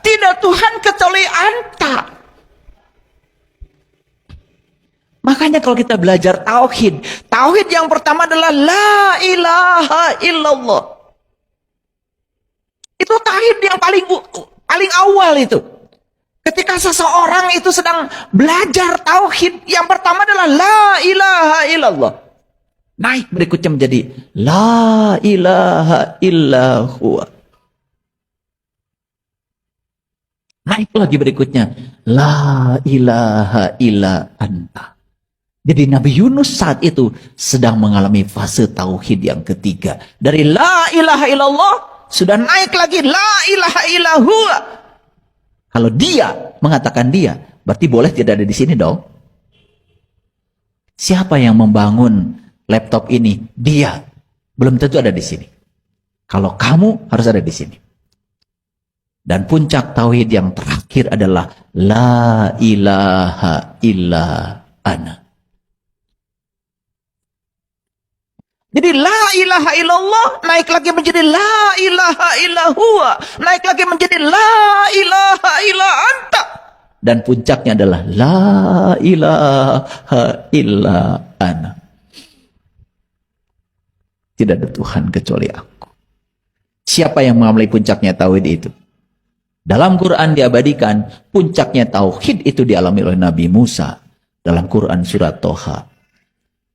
Tidak Tuhan kecuali Anta. Makanya kalau kita belajar tauhid, tauhid yang pertama adalah la ilaha illallah. Itu tauhid yang paling awal itu. Ketika seseorang itu sedang belajar tauhid, yang pertama adalah la ilaha illallah. Naik berikutnya menjadi la ilaha illallah. Naik lagi berikutnya la ilaha illa anta. Jadi Nabi Yunus saat itu sedang mengalami fase tauhid yang ketiga. Dari la ilaha illallah sudah naik lagi la ilaha illallah. Kalau dia mengatakan dia, berarti boleh tidak ada di sini dong. Siapa yang membangun laptop ini? Dia. Belum tentu ada di sini. Kalau kamu harus ada di sini. Dan puncak tauhid yang terakhir adalah la ilaha illa ana. Jadi la ilaha illallah naik lagi menjadi la ilaha illallah, naik lagi menjadi la ilaha illa anta. Dan puncaknya adalah la ilaha illa ana. Tidak ada Tuhan kecuali aku. Siapa yang mengambil puncaknya tauhid itu? Dalam Quran diabadikan puncaknya tauhid itu dialami oleh Nabi Musa dalam Quran surat Toha.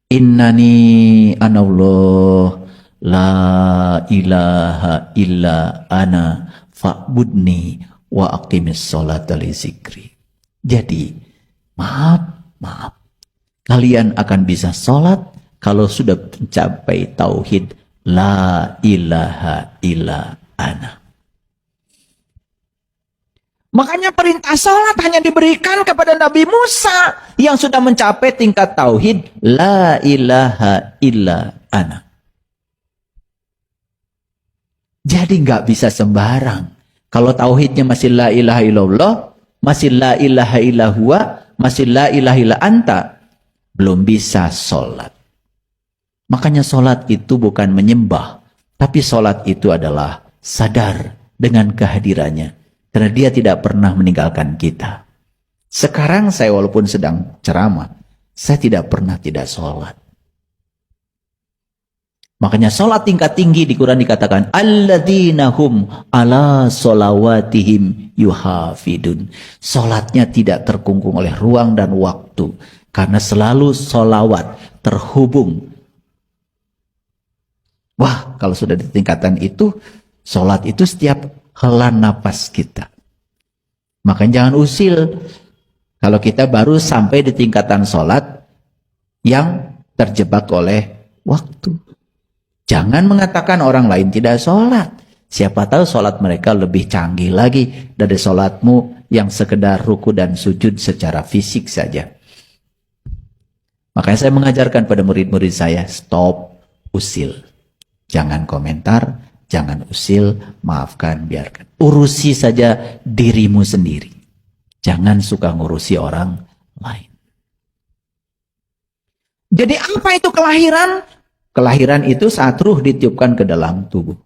Innani anallah la ilaha illa ana fa'budni wa aqimis sholata li zikri. Jadi maaf kalian akan bisa sholat kalau sudah mencapai tauhid la ilaha illa ana. Makanya perintah sholat hanya diberikan kepada Nabi Musa yang sudah mencapai tingkat tauhid la ilaha illa ana. Jadi nggak bisa sembarang. Kalau tauhidnya masih la ilaha illallah, masih la ilaha illahua, masih la ilaha illa anta, belum bisa sholat. Makanya sholat itu bukan menyembah, tapi sholat itu adalah sadar dengan kehadirannya. Karena dia tidak pernah meninggalkan kita. Sekarang saya walaupun sedang ceramah, saya tidak pernah tidak sholat. Makanya sholat tingkat tinggi di Quran dikatakan alladzina hum ala sholawatihim yuhafidun. Sholatnya tidak terkungkung oleh ruang dan waktu. Karena selalu sholawat terhubung. Wah, kalau sudah di tingkatan itu, sholat itu setiap hela napas kita. Makanya jangan usil kalau kita baru sampai di tingkatan sholat yang terjebak oleh waktu. Jangan mengatakan orang lain tidak sholat. Siapa tahu sholat mereka lebih canggih lagi dari sholatmu yang sekedar ruku dan sujud secara fisik saja. Makanya saya mengajarkan pada murid-murid saya, stop usil. Jangan komentar. Jangan usil, maafkan, biarkan. Urusi saja dirimu sendiri. Jangan suka ngurusi orang lain. Jadi apa itu kelahiran? Kelahiran itu saat ruh ditiupkan ke dalam tubuh.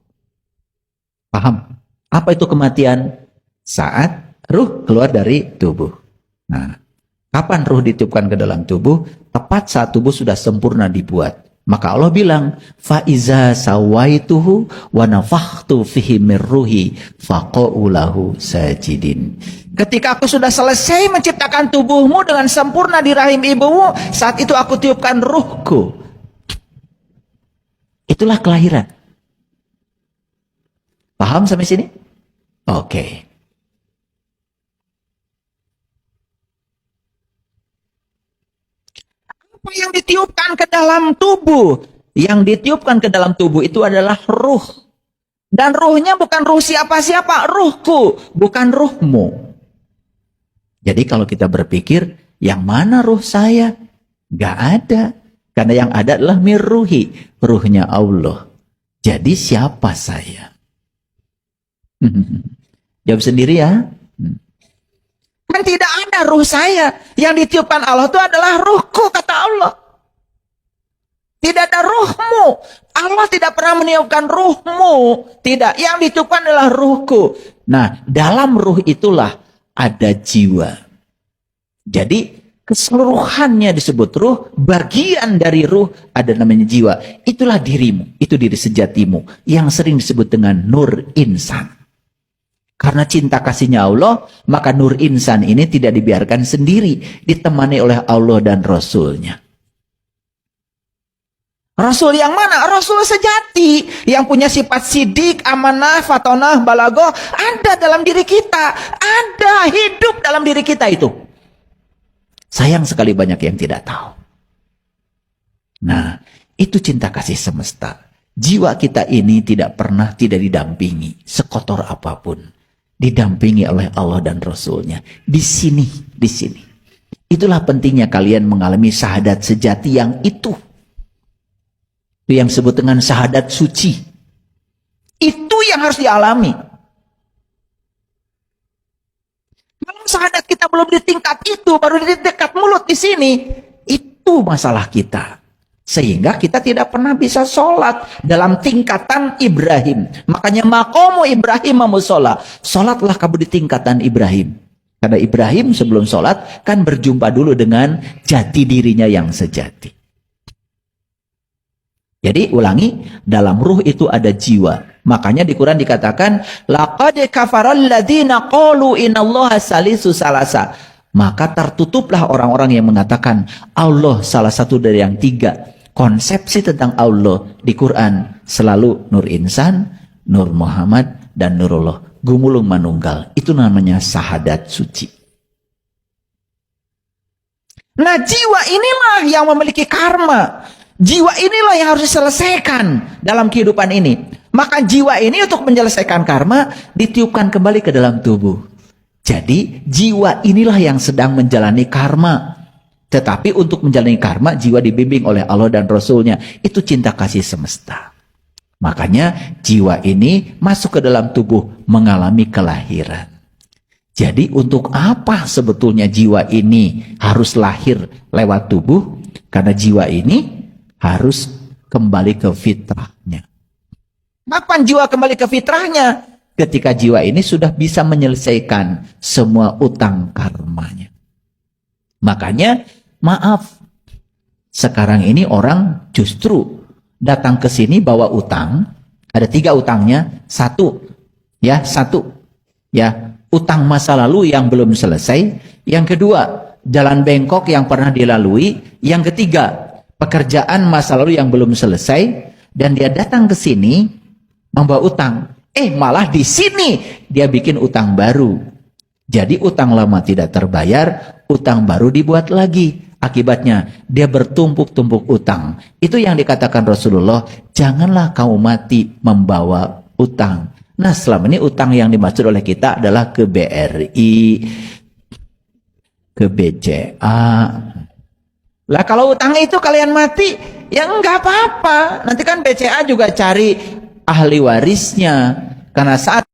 Paham? Apa itu kematian? Saat ruh keluar dari tubuh. Nah, kapan ruh ditiupkan ke dalam tubuh? Tepat saat tubuh sudah sempurna dibuat. Maka Allah bilang, faiza sawaituhu wa nafakhtu fihi min ruhi faqa'u lahu sajidin. Ketika aku sudah selesai menciptakan tubuhmu dengan sempurna di rahim ibumu, saat itu aku tiupkan ruhku. Itulah kelahiran. Paham sampai sini? Oke. Apa yang ditiupkan ke dalam tubuh? Yang ditiupkan ke dalam tubuh itu adalah ruh. Dan ruhnya bukan ruh siapa-siapa, ruhku, bukan ruhmu. Jadi kalau kita berpikir, yang mana ruh saya? Gak ada. Karena yang ada adalah mirruhi, ruhnya Allah. Jadi siapa saya? Jawab sendiri ya. Kan tidak ada ruh saya. Yang ditiupkan Allah itu adalah ruhku, kata Allah. Tidak ada ruhmu. Allah tidak pernah meniupkan ruhmu. Tidak, yang ditiupkan adalah ruhku. Nah, dalam ruh itulah ada jiwa. Jadi, keseluruhannya disebut ruh, bagian dari ruh ada namanya jiwa. Itulah dirimu, itu diri sejatimu, yang sering disebut dengan nur insan. Karena cinta kasihnya Allah, maka nur insan ini tidak dibiarkan sendiri, ditemani oleh Allah dan Rasulnya. Rasul yang mana? Rasul sejati, yang punya sifat sidik, amanah, fatonah, balagoh, ada dalam diri kita, ada hidup dalam diri kita itu. Sayang sekali banyak yang tidak tahu. Nah, itu cinta kasih semesta. Jiwa kita ini tidak pernah tidak didampingi, sekotor apapun. Didampingi oleh Allah dan Rasulnya. Di sini. Itulah pentingnya kalian mengalami syahadat sejati yang itu. Itu yang disebut dengan syahadat suci. Itu yang harus dialami. Kalau syahadat kita belum di tingkat itu, baru di tingkat mulut di sini, itu masalah kita. Sehingga kita tidak pernah bisa sholat dalam tingkatan Ibrahim. Makanya maqamu Ibrahim sholat. Sholatlah kamu di tingkatan Ibrahim. Karena Ibrahim sebelum sholat kan berjumpa dulu dengan jati dirinya yang sejati. Jadi ulangi, dalam ruh itu ada jiwa. Makanya di Quran dikatakan, laqad kafaral ladzina qalu innallaha salisu salasa. Maka tertutuplah orang-orang yang mengatakan Allah salah satu dari yang tiga. Konsepsi tentang Allah di Quran selalu Nur Insan, Nur Muhammad, dan Nurullah. Gumulung manunggal. Itu namanya syahadat suci. Nah, jiwa inilah yang memiliki karma. Jiwa inilah yang harus diselesaikan dalam kehidupan ini. Maka jiwa ini untuk menyelesaikan karma ditiupkan kembali ke dalam tubuh. Jadi jiwa inilah yang sedang menjalani karma. Tetapi untuk menjalani karma, jiwa dibimbing oleh Allah dan Rasulnya. Itu cinta kasih semesta. Makanya jiwa ini masuk ke dalam tubuh mengalami kelahiran. Jadi untuk apa sebetulnya jiwa ini harus lahir lewat tubuh? Karena jiwa ini harus kembali ke fitrahnya. Kapan jiwa kembali ke fitrahnya? Ketika jiwa ini sudah bisa menyelesaikan semua utang karmanya. Makanya maaf, sekarang ini orang justru datang ke sini bawa utang. Ada 3 utangnya. Satu, utang masa lalu yang belum selesai. Yang kedua, jalan bengkok yang pernah dilalui. Yang ketiga, pekerjaan masa lalu yang belum selesai. Dan dia datang ke sini membawa utang. Malah di sini dia bikin utang baru. Jadi utang lama tidak terbayar, utang baru dibuat lagi. Akibatnya dia bertumpuk-tumpuk utang. Itu yang dikatakan Rasulullah, janganlah kamu mati membawa utang. Nah, selama ini utang yang dimaksud oleh kita adalah ke BRI, ke BCA. Lah kalau utang itu kalian mati, ya enggak apa-apa. Nanti kan BCA juga cari ahli warisnya. Karena saat